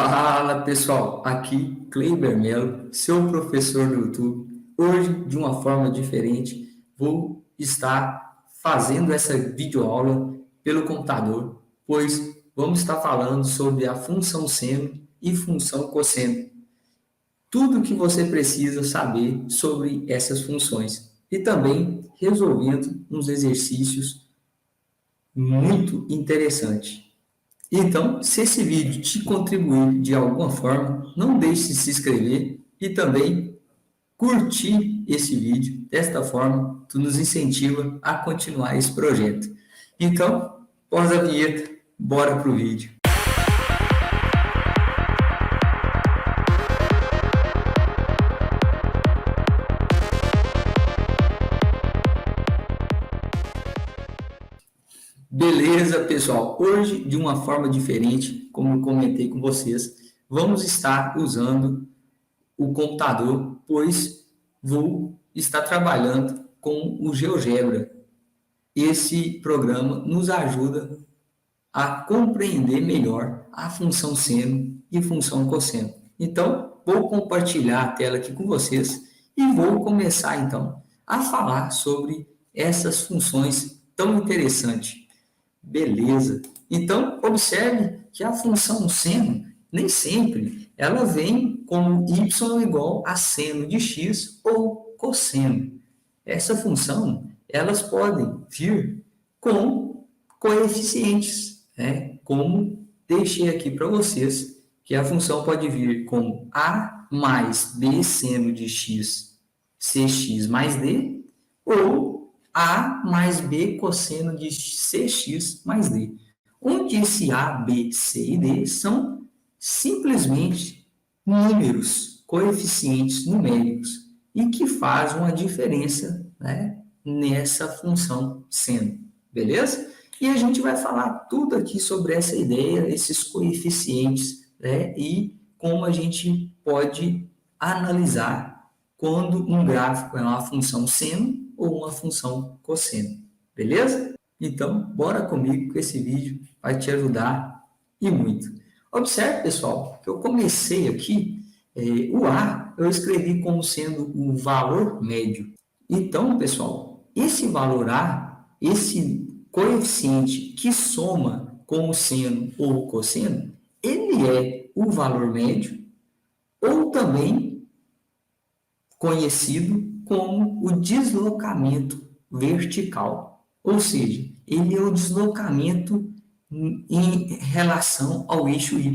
Fala pessoal, aqui Kleiber Melo, seu professor do YouTube. Hoje, de uma forma diferente, vou estar fazendo essa videoaula pelo computador, pois vamos estar falando sobre a função seno e função cosseno. Tudo o que você precisa saber sobre essas funções e também resolvendo uns exercícios muito interessantes. Então, se esse vídeo te contribuir de alguma forma, não deixe de se inscrever e também curtir esse vídeo. Desta forma, tu nos incentiva a continuar esse projeto. Então, pós a vinheta, bora pro vídeo. Beleza, pessoal? Hoje, de uma forma diferente, como eu comentei com vocês, vamos estar usando o computador, pois vou estar trabalhando com o GeoGebra. Esse programa nos ajuda a compreender melhor a função seno e função cosseno. Então, vou compartilhar a tela aqui com vocês e vou começar, então, a falar sobre essas funções tão interessantes. Beleza. Então, observe que a função seno, nem sempre, ela vem como y igual a seno de x ou cosseno. Essa função, elas podem vir com coeficientes, né? Como deixei aqui para vocês, que a função pode vir com a mais b seno de x, cx mais d, ou a mais b cosseno de cx mais d. Onde esse a, b, c e d são simplesmente números, coeficientes numéricos, e que fazem uma diferença, né, nessa função seno, beleza? E a gente vai falar tudo aqui sobre essa ideia, esses coeficientes, né, e como a gente pode analisar quando um gráfico é uma função seno ou uma função cosseno, beleza? Então, bora comigo que esse vídeo vai te ajudar e muito. Observe, pessoal, que eu comecei aqui, o A eu escrevi como sendo o valor médio. Então, pessoal, esse valor A, esse coeficiente que soma com o seno ou o cosseno, ele é o valor médio ou também conhecido como o deslocamento vertical. Ou seja, ele é o deslocamento em relação ao eixo Y,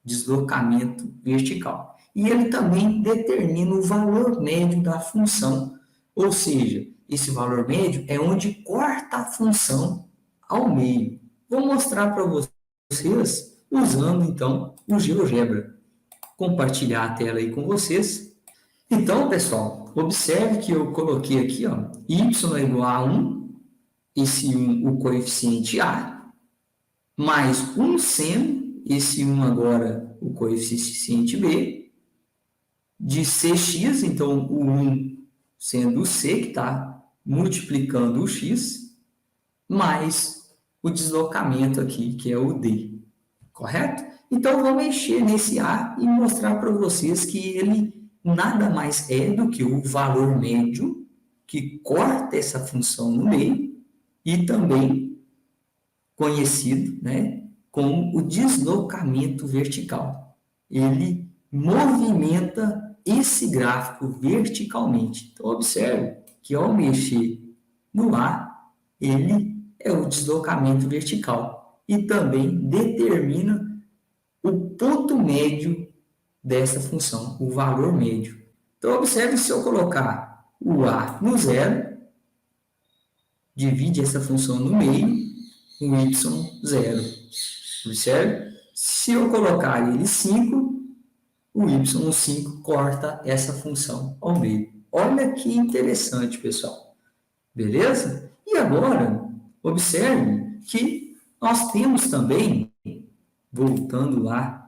deslocamento vertical. E ele também determina o valor médio da função, ou seja, esse valor médio é onde corta a função ao meio. Vou mostrar para vocês usando, então, o GeoGebra. Compartilhar a tela aí com vocês. Então, pessoal, observe que eu coloquei aqui, ó, y é igual a 1, esse 1, o coeficiente A, mais um seno, esse 1 agora, o coeficiente B, de cx, então o 1 sendo o c, que está multiplicando o x, mais o deslocamento aqui, que é o d, correto? Então, vou mexer nesse A e mostrar para vocês que ele nada mais é do que o valor médio que corta essa função no meio e também conhecido, né, como o deslocamento vertical. Ele movimenta esse gráfico verticalmente. Então, observe que ao mexer no A, ele é o deslocamento vertical e também determina o ponto médio dessa função, o valor médio. Então, observe se eu colocar o A no zero, divide essa função no meio, o Y zero. Observe, se eu colocar ele 5, o Y5 corta essa função ao meio. Olha que interessante, pessoal. Beleza? E agora, observe que nós temos também, voltando lá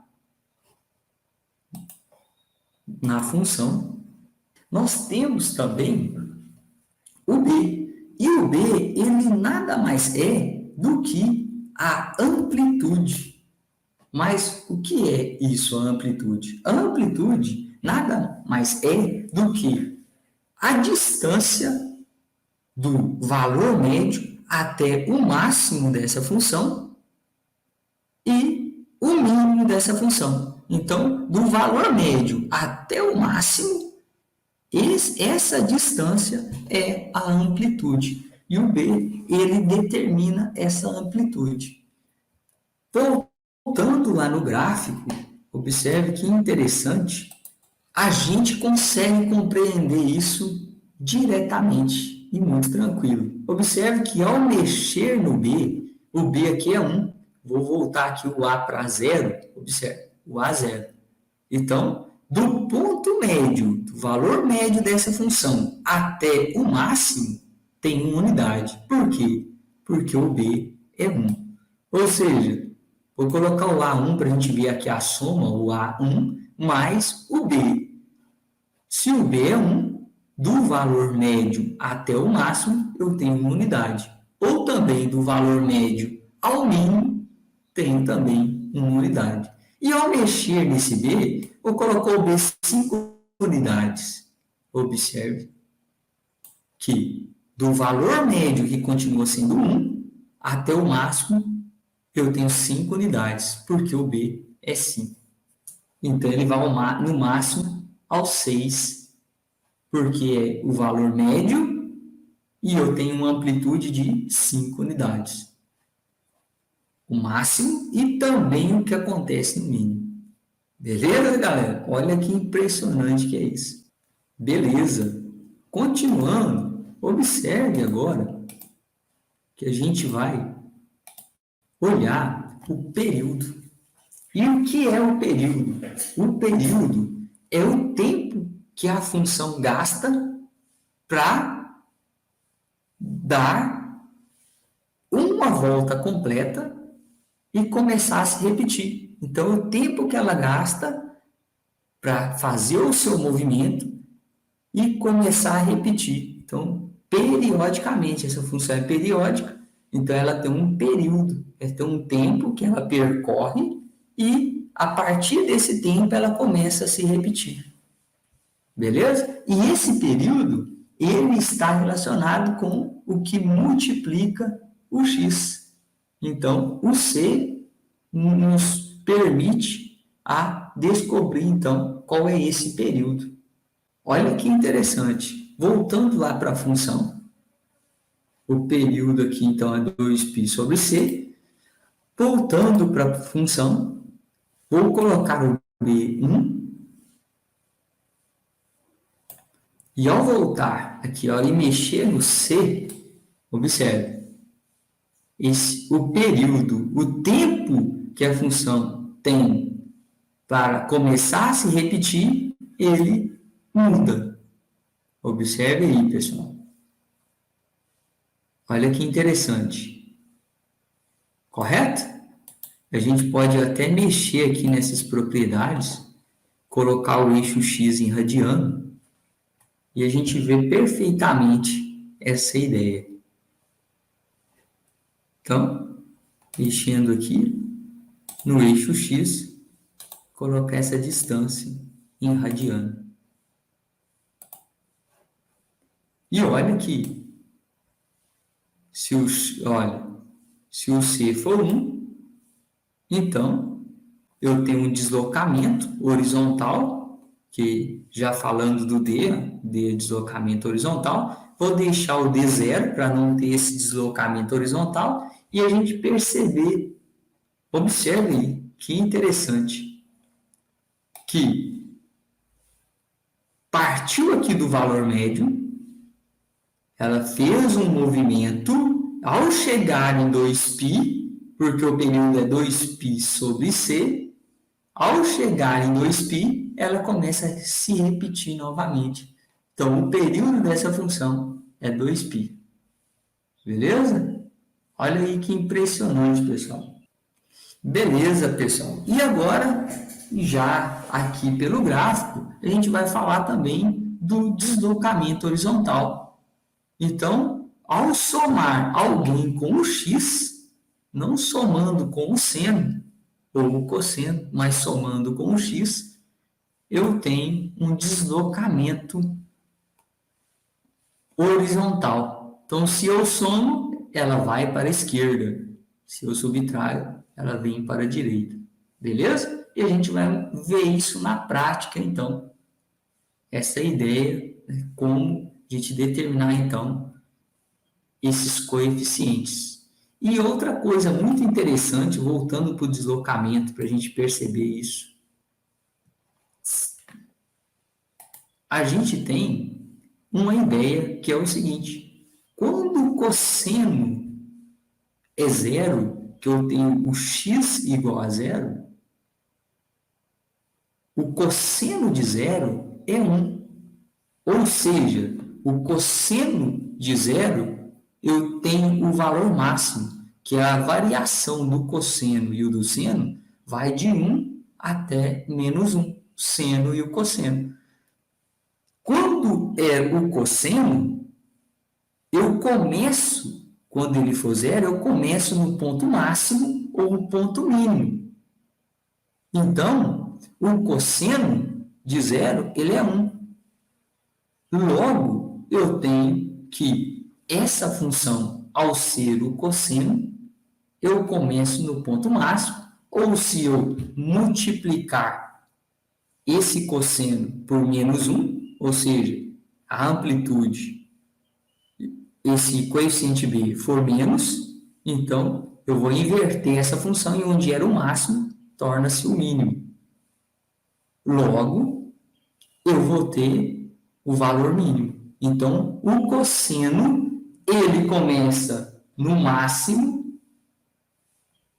na função, nós temos também o B. E o B, ele nada mais é do que a amplitude. Mas o que é isso, a amplitude? A amplitude nada mais é do que a distância do valor médio até o máximo dessa função e o mínimo dessa função. Então, do valor médio até o máximo, essa distância é a amplitude. E o B, ele determina essa amplitude. Voltando lá no gráfico, observe que interessante, a gente consegue compreender isso diretamente e muito tranquilo. Observe que ao mexer no B, o B aqui é 1, vou voltar aqui o A para 0, observe, o A 0. Então, do ponto médio, do valor médio dessa função até o máximo, tem uma unidade. Por quê? Porque o B é 1. Ou seja, vou colocar o A1 para a gente ver aqui a soma, o A1 mais o B. Se o B é 1, do valor médio até o máximo, eu tenho uma unidade. Ou também do valor médio ao mínimo, tenho também uma unidade. E ao mexer nesse B, eu coloco o B 5 unidades. Observe que do valor médio, que continua sendo 1, até o máximo, eu tenho 5 unidades, porque o B é 5. Então, ele vai no máximo ao 6, porque é o valor médio e eu tenho uma amplitude de 5 unidades. O máximo e também o que acontece no mínimo. Beleza, galera? Olha que impressionante que é isso. Beleza. Continuando, observe agora que a gente vai olhar o período. E o que é o período? O período é o tempo que a função gasta para dar uma volta completa e começar a se repetir. Então, o tempo que ela gasta para fazer o seu movimento e começar a repetir. Então, periodicamente, essa função é periódica, então ela tem um período, ela tem um tempo que ela percorre e, a partir desse tempo, ela começa a se repetir. Beleza? E esse período, ele está relacionado com o que multiplica o x. Então, o C nos permite a descobrir, então, qual é esse período. Olha que interessante. Voltando lá para a função, o período aqui, então, é 2π sobre C. Voltando para a função, vou colocar o B1. E ao voltar aqui, ó, e mexer no C, observe, o período, o tempo que a função tem para começar a se repetir, ele muda. Observe aí, pessoal. Olha que interessante. Correto? A gente pode até mexer aqui nessas propriedades, colocar o eixo x em radiano, e a gente vê perfeitamente essa ideia. Então, mexendo aqui no eixo x, colocar essa distância em radiano. E olha aqui, se o C for 1, então eu tenho um deslocamento horizontal, que já falando do D é deslocamento horizontal, vou deixar o D zero para não ter esse deslocamento horizontal e a gente perceber, observe aí, que interessante, que partiu aqui do valor médio, ela fez um movimento, ao chegar em 2π, porque o período é 2π sobre C, ao chegar em 2π, ela começa a se repetir novamente. Então, o período dessa função é 2π. Beleza? Olha aí que impressionante, pessoal. Beleza, pessoal. E agora, já aqui pelo gráfico, a gente vai falar também do deslocamento horizontal. Então, ao somar alguém com o x, não somando com o seno, ou o cosseno, mas somando com o x, eu tenho um deslocamento horizontal. Então, se eu somo, ela vai para a esquerda. Se eu subtraio, ela vem para a direita. Beleza? E a gente vai ver isso na prática, então. Essa ideia, né, como a gente determinar, então, esses coeficientes. E outra coisa muito interessante, voltando para o deslocamento, para a gente perceber isso. A gente tem uma ideia que é o seguinte: quando o cosseno é zero, que eu tenho o x igual a zero, o cosseno de zero é 1. Ou seja, o cosseno de zero, eu tenho o valor máximo, que é a variação do cosseno e o do seno, vai de 1 até menos 1, seno e o cosseno. Quando é o cosseno, eu começo, quando ele for zero, eu começo no ponto máximo ou no ponto mínimo. Então, o cosseno de zero, ele é 1. Logo, eu tenho que essa função, ao ser o cosseno, eu começo no ponto máximo, ou se eu multiplicar esse cosseno por menos 1, ou seja, a amplitude, esse coeficiente b for menos, então eu vou inverter essa função e onde era o máximo, torna-se o mínimo. Logo, eu vou ter o valor mínimo. Então, o cosseno, ele começa no máximo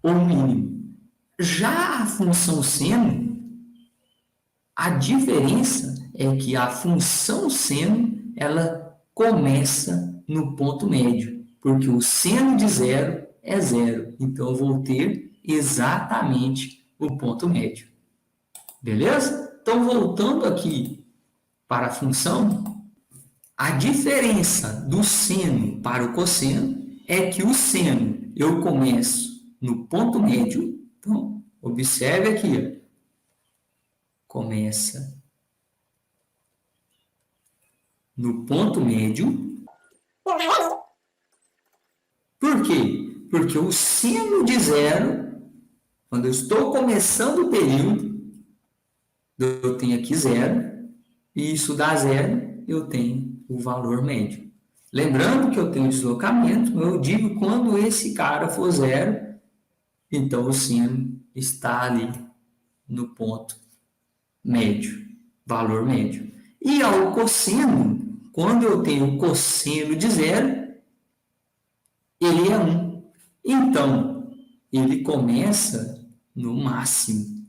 ou mínimo. Já a função seno, a diferença é que a função seno, ela começa no ponto médio, porque o seno de zero é zero. Então, eu vou ter exatamente o ponto médio. Beleza? Então, voltando aqui para a função, a diferença do seno para o cosseno é que o seno eu começo no ponto médio. Então, observe aqui, ó. Começa no ponto médio. Por quê? Porque o seno de zero, quando eu estou começando o período, eu tenho aqui zero, e isso dá zero, eu tenho o valor médio. Lembrando que eu tenho deslocamento, eu digo quando esse cara for zero, então o seno está ali no ponto médio, valor médio. E ao cosseno, quando eu tenho o cosseno de zero, ele é 1. Então, ele começa no máximo.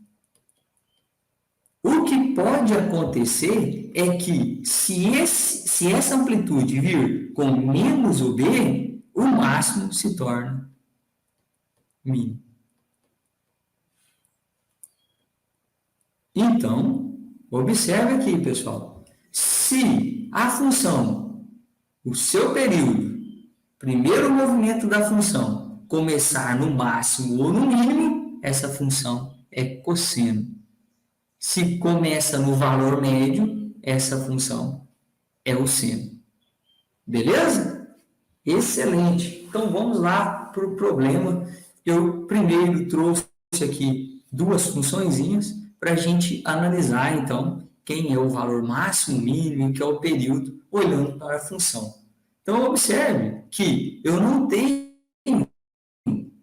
O que pode acontecer é que, se essa amplitude vir com menos o b, o máximo se torna mínimo. Então, observe aqui, pessoal. Se a função, o seu período, primeiro movimento da função, começar no máximo ou no mínimo, essa função é cosseno. Se começa no valor médio, essa função é o seno. Beleza? Excelente. Então, vamos lá para o problema. Eu primeiro trouxe aqui duas funçõezinhas para a gente analisar, então, quem é o valor máximo, mínimo, que é o período, olhando para a função. Então, observe que eu não tenho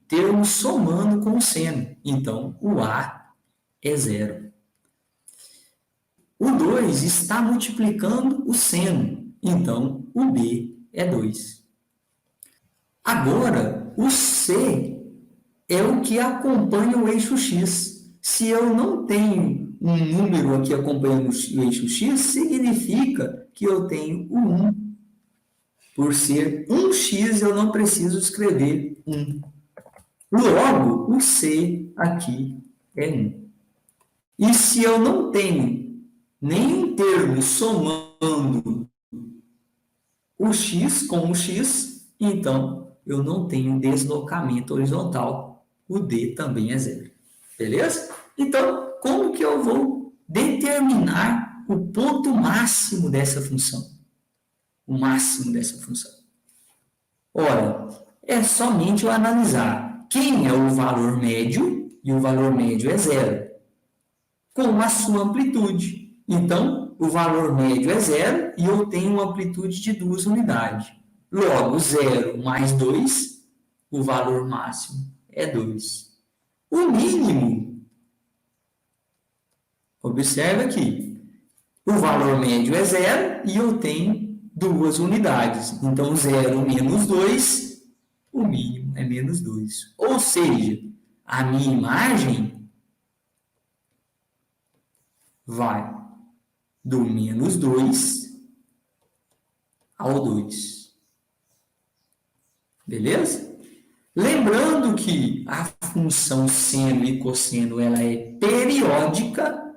termo somando com o seno. Então, o A é zero. O 2 está multiplicando o seno. Então, o B é 2. Agora, o C é o que acompanha o eixo X. Se eu não tenho um número aqui acompanhando o eixo X, significa que eu tenho o 1. Por ser 1x, eu não preciso escrever 1. Logo, o C aqui é 1. E se eu não tenho nenhum termo somando o x com o x, então eu não tenho deslocamento horizontal. O D também é zero. Beleza? Então, como que eu vou determinar o ponto máximo dessa função? O máximo dessa função. Ora, é somente eu analisar quem é o valor médio, e o valor médio é zero, com a sua amplitude. Então, o valor médio é zero e eu tenho uma amplitude de 2 unidades. Logo, 0 mais 2, o valor máximo é 2. O mínimo, observe aqui, o valor médio é zero e eu tenho 2 unidades. Então, 0 menos 2, o mínimo é menos 2. Ou seja, a minha imagem vai do menos 2 ao 2. Beleza? Lembrando que a função seno e cosseno ela é periódica,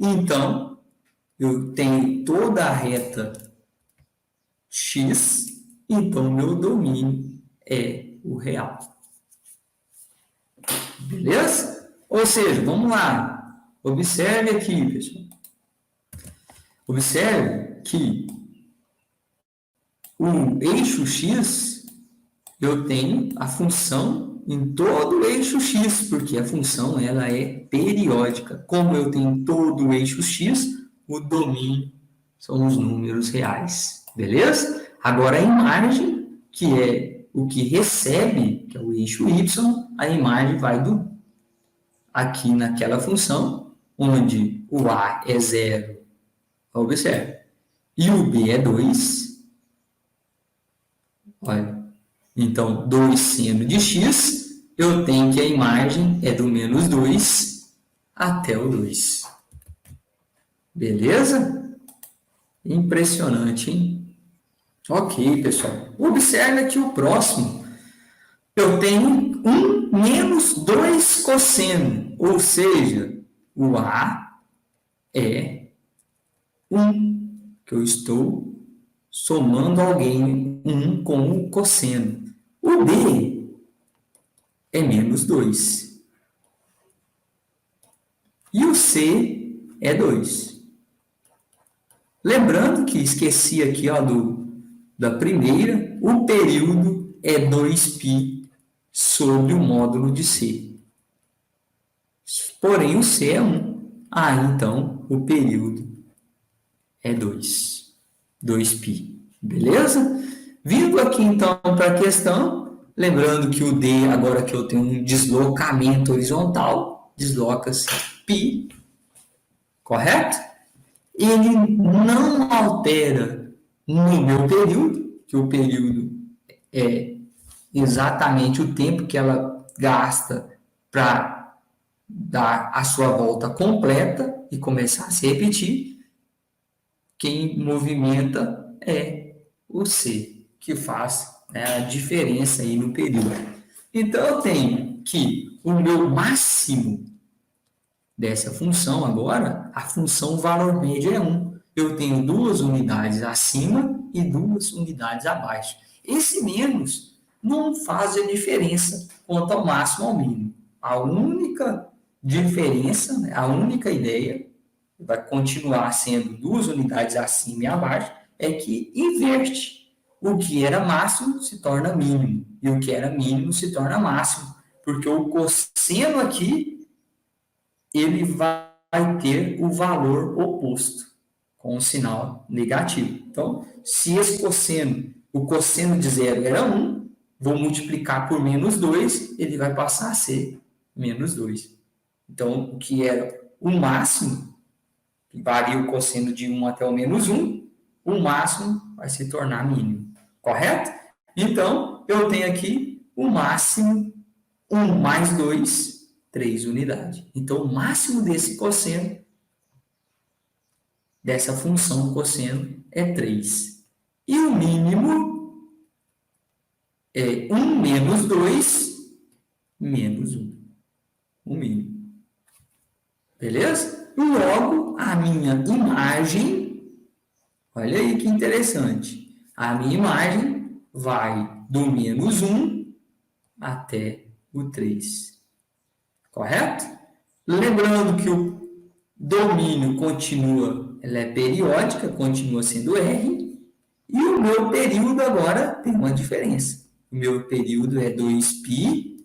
então eu tenho toda a reta x, então meu domínio é o real. Beleza? Ou seja, vamos lá. Observe aqui, pessoal. Observe que o eixo x, eu tenho a função em todo o eixo x, porque a função ela é periódica. Como eu tenho todo o eixo x, o domínio são os números reais. Beleza? Agora a imagem, que é o que recebe, que é o eixo y, a imagem vai aqui naquela função, onde o a é 0, observe, e o b é 2. Olha, então, 2 seno de x, eu tenho que a imagem é do menos 2 até o 2. Beleza? Impressionante, hein? Ok, pessoal. Observe aqui o próximo. Eu tenho 1 menos 2 cosseno, ou seja, o A é 1, que eu estou somando alguém 1 com o cosseno. O B é menos 2. E o C é 2. Lembrando que esqueci aqui ó, da primeira, o período é 2π sobre o módulo de C. Porém, o C é 1. Então, o período é 2. 2π. Beleza? Vindo aqui, então, para a questão, lembrando que o D, agora que eu tenho um deslocamento horizontal, desloca-se π, correto? Ele não altera no meu período, que o período é exatamente o tempo que ela gasta para dar a sua volta completa e começar a se repetir. Quem movimenta é o C, que faz a diferença aí no período. Então, eu tenho que o meu máximo dessa função agora, a função valor médio é 1. Eu tenho 2 unidades acima e 2 unidades abaixo. Esse menos não faz a diferença quanto ao máximo ao mínimo. A única diferença, a única ideia, vai continuar sendo 2 unidades acima e abaixo, é que inverte. O que era máximo se torna mínimo, e o que era mínimo se torna máximo, porque o cosseno aqui, ele vai ter o valor oposto, com o sinal negativo. Então, se esse cosseno, o cosseno de 0 era 1, vou multiplicar por menos 2, ele vai passar a ser menos 2. Então, o que era o máximo, que varia o cosseno de 1 até o menos 1, o máximo vai se tornar mínimo. Correto? Então, eu tenho aqui o máximo 1 mais 2, 3 unidades. Então, o máximo desse cosseno, dessa função cosseno, é 3. E o mínimo é 1 menos 2, menos 1. O mínimo. Beleza? Logo, a minha imagem, olha aí que interessante, a minha imagem vai do menos 1 até o 3. Correto? Lembrando que o domínio continua, ela é periódica, continua sendo R, e o meu período agora tem uma diferença. O meu período é 2π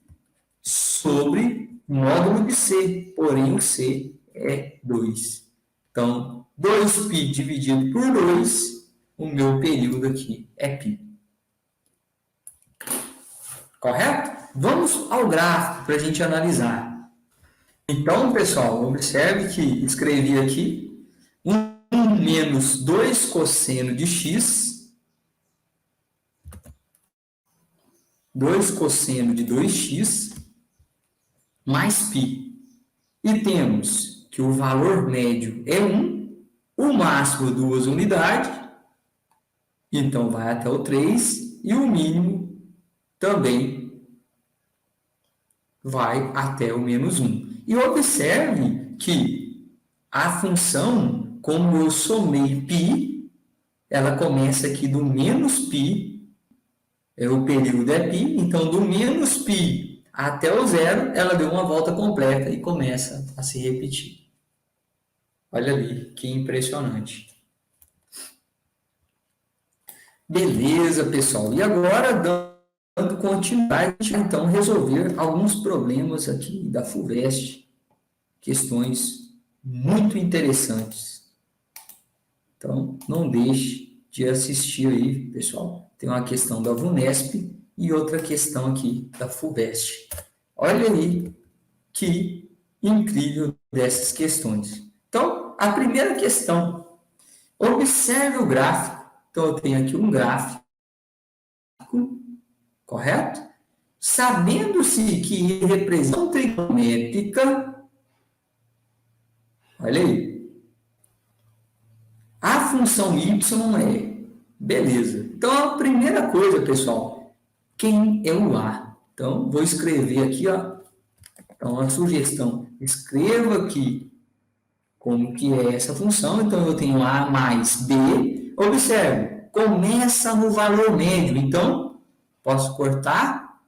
sobre módulo de C, porém o C é 2. Então, 2π dividido por 2, o meu período aqui é π. Correto? Vamos ao gráfico para a gente analisar. Então, pessoal, observe que escrevi aqui 1 menos 2 cosseno de x, 2 cosseno de 2x, mais π. E temos que o valor médio é 1, o máximo 2 unidades, então vai até o 3, e o mínimo também vai até o menos 1. E observe que a função, como eu somei π, ela começa aqui do menos π, o período é π, então do menos π até o zero, ela deu uma volta completa e começa a se repetir. Olha ali, que impressionante. Beleza, pessoal. E agora, dando continuidade, então, resolver alguns problemas aqui da FUVEST. Questões muito interessantes. Então, não deixe de assistir aí, pessoal. Tem uma questão da VUNESP e outra questão aqui da FUVEST. Olha aí que incrível dessas questões. Então, a primeira questão. Observe o gráfico. Então, eu tenho aqui um gráfico, correto? Sabendo-se que representação trigonométrica, olha aí, a função y é, beleza. Então, a primeira coisa, pessoal, quem é o a? Então, vou escrever aqui, ó, então, a sugestão, escreva aqui como que é essa função. Então, eu tenho a mais b, observe, começa no valor médio, então, posso cortar,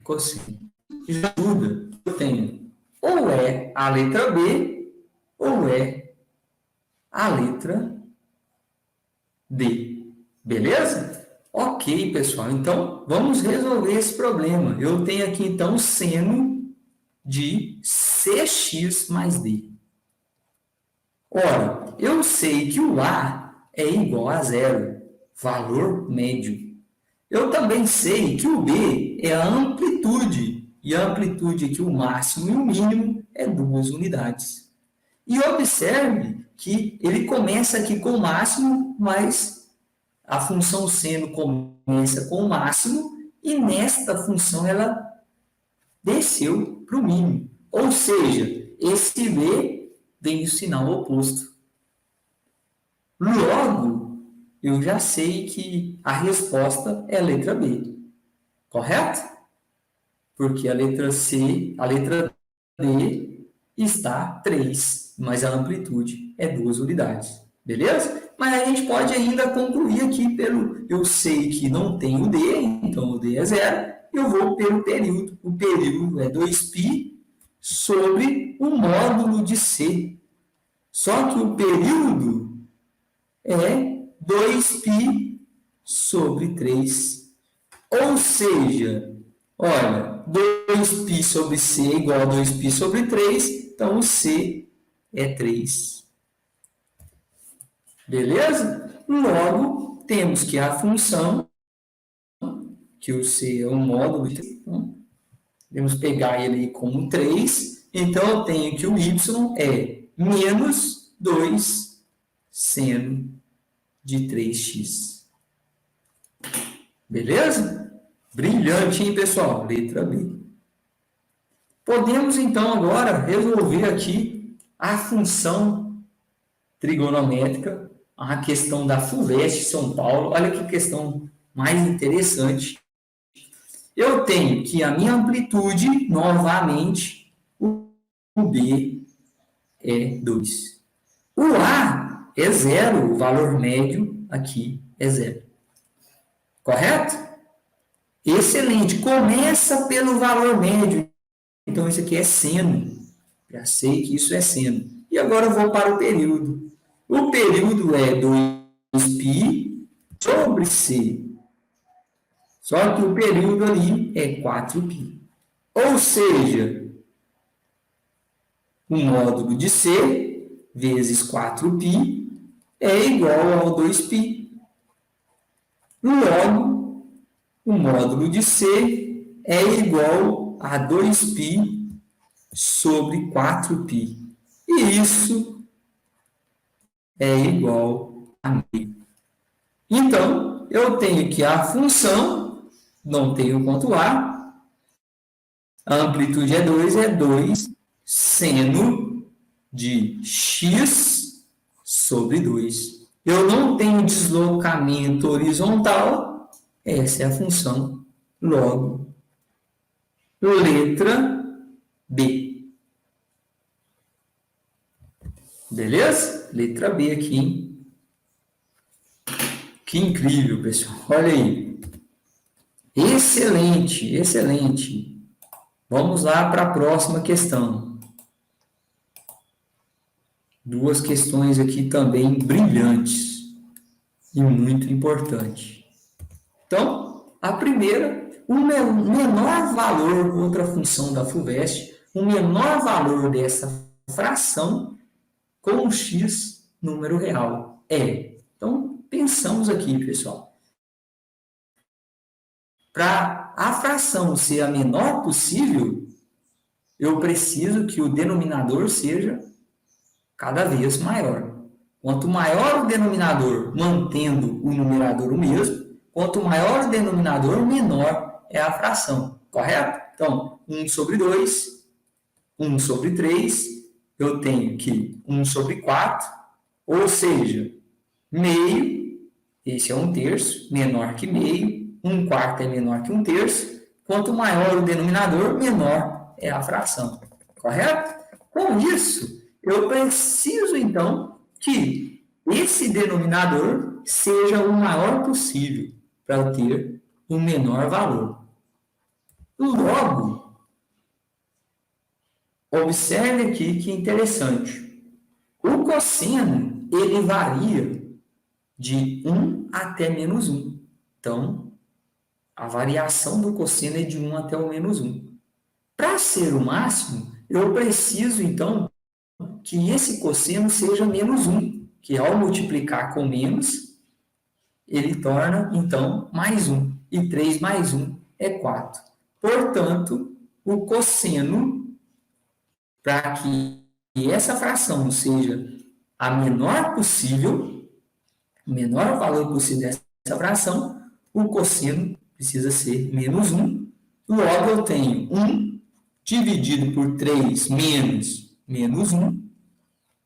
cosseno, já ajuda, eu tenho ou é a letra B, ou é a letra D. Beleza? Ok, pessoal. Então, vamos resolver esse problema. Eu tenho aqui, então, seno de CX mais D. Ora, eu sei que o A é igual a zero, valor médio. Eu também sei que o B é a amplitude, e a amplitude aqui, o máximo e o mínimo, é 2 unidades. E observe que ele começa aqui com o máximo, mas a função seno começa com o máximo, e nesta função ela desceu para o mínimo. Ou seja, esse B vem do sinal oposto. Logo, eu já sei que a resposta é a letra B. Correto? Porque a letra C, a letra D está 3, mas a amplitude é 2 unidades. Beleza? Mas a gente pode ainda concluir aqui pelo... Eu sei que não tem o D, então o D é 0. Eu vou pelo período. O período é 2π sobre o módulo de C. Só que o período é 2π sobre 3. Ou seja, olha, 2π sobre C é igual a 2π sobre 3, então o C é 3. Beleza? Logo, temos que a função, que o C é um módulo, então, vamos pegar ele como 3, então eu tenho que o y é menos 2 seno de 3x. Beleza? Brilhante, hein, pessoal? Letra B. Podemos, então, agora resolver aqui a função trigonométrica, a questão da FUVEST São Paulo. Olha que questão mais interessante. Eu tenho que a minha amplitude, novamente, o B é 2. O A é 0, o valor médio aqui é 0. Correto? Excelente. Começa pelo valor médio. Então, isso aqui é seno. Já sei que isso é seno. E agora eu vou para o período. O período é 2π sobre C. Só que o período ali é 4π. Ou seja, o módulo de C vezes 4π é igual ao 2π. Logo, o módulo de C é igual a 2π sobre 4π. E isso é igual a meio. Então, eu tenho que a função, não tenho ponto A, a amplitude é 2 seno de x sobre 2. Eu não tenho deslocamento horizontal, essa é a função, logo, letra B. Beleza? Letra B aqui, hein? Que incrível, pessoal. Olha aí. Excelente, excelente. Vamos lá para a próxima questão. Duas questões aqui também brilhantes e muito importantes. Então, a primeira, o menor valor, outra função da FUVEST, o menor valor dessa fração com um x número real é. Então, pensamos aqui, pessoal. Para a fração ser a menor possível, eu preciso que o denominador seja cada vez maior. Quanto maior o denominador, mantendo o numerador o mesmo, quanto maior o denominador, menor é a fração, correto? Então, 1 sobre 2, 1 sobre 3, eu tenho que 1 sobre 4, ou seja, meio, esse é 1/3, menor que meio, 1/4 é menor que 1/3, quanto maior o denominador, menor é a fração, correto? Com isso, eu preciso, então, que esse denominador seja o maior possível para eu ter o menor valor. Logo, observe aqui que interessante. O cosseno, ele varia de 1 até -1. Então, a variação do cosseno é de 1 até o -1. Para ser o máximo, eu preciso, então, que esse cosseno seja -1, que ao multiplicar com menos, ele torna, então, +1. E 3 mais 1 é 4. Portanto, o cosseno, para que essa fração seja a menor possível, o menor valor possível dessa fração, o cosseno precisa ser -1. Logo, eu tenho 1 dividido por 3 menos -1,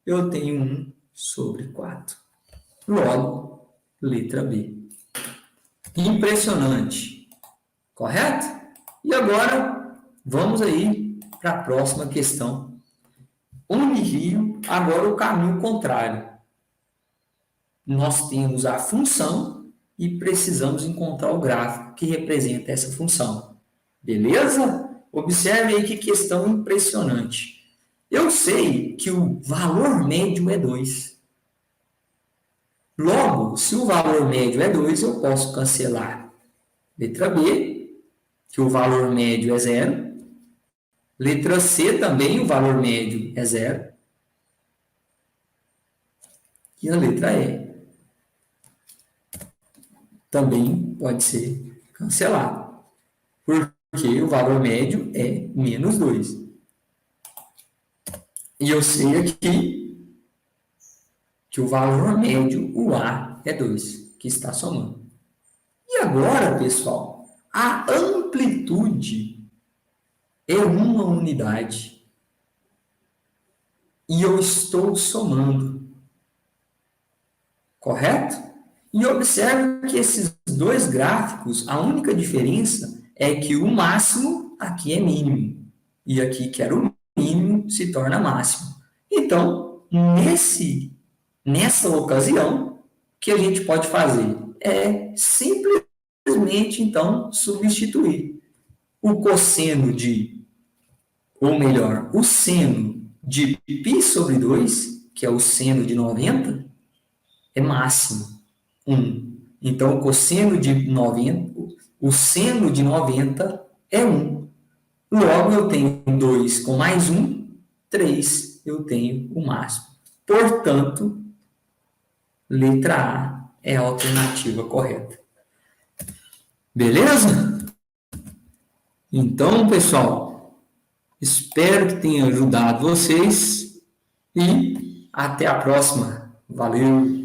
eu tenho 1 sobre 4. Logo, letra B. Impressionante. Correto? E agora, vamos aí para a próxima questão. Unirio agora o caminho contrário. Nós temos a função e precisamos encontrar o gráfico que representa essa função. Beleza? Observe aí que questão impressionante. Eu sei que o valor médio é 2. Logo, se o valor médio é 2, eu posso cancelar letra B, que o valor médio é 0. Letra C também, o valor médio é 0. E a letra E também pode ser cancelada, porque o valor médio é -2. E eu sei aqui que o valor médio, o A, é 2, que está somando. E agora, pessoal, a amplitude é uma unidade. E eu estou somando. Correto? E observe que esses dois gráficos, a única diferença é que o máximo aqui é mínimo. E aqui, que era o mínimo, se torna máximo. Então, nessa ocasião, o que a gente pode fazer? É simplesmente, então, substituir o cosseno ou melhor, o seno de π sobre 2, que é o seno de 90, é máximo, 1. Então, o cosseno de 90, o seno de 90 é 1. Logo, eu tenho 2 com mais 1, 3. Eu tenho o máximo. Portanto, letra A é a alternativa correta. Beleza? Então, pessoal, espero que tenha ajudado vocês e até a próxima. Valeu!